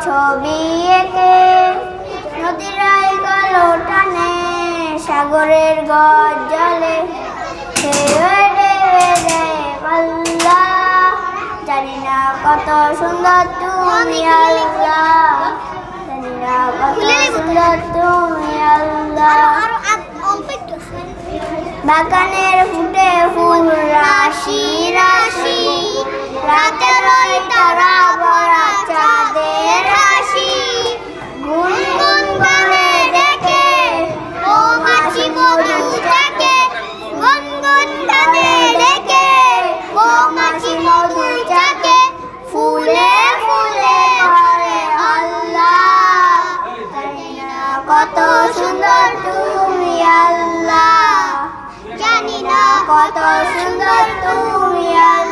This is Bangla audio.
ছবি এঁকে, নদীরাই কালো টানে, সাগরের গর্জলে পাল্লা। জানি না কত সুন্দর তুমি আল্লাহ, জানি না কত সুন্দর তুমি আল্লাহ। বাগানের ফুটে ফুল রাশি রাশি, রাতের ওই তারা ভরা চাঁদের হাসি। গুনগুন গানে ডেকে মৌমাছি মধু চাকে, গুনগুন গানে ডেকে মৌমাছি মধু চাকে। ফুলে ফুলে করে আল্লাহ, জানি না কত সুন্দর তুমি আল্লাহ, জানি না কত সুন্দর তুমি আল্লাহ।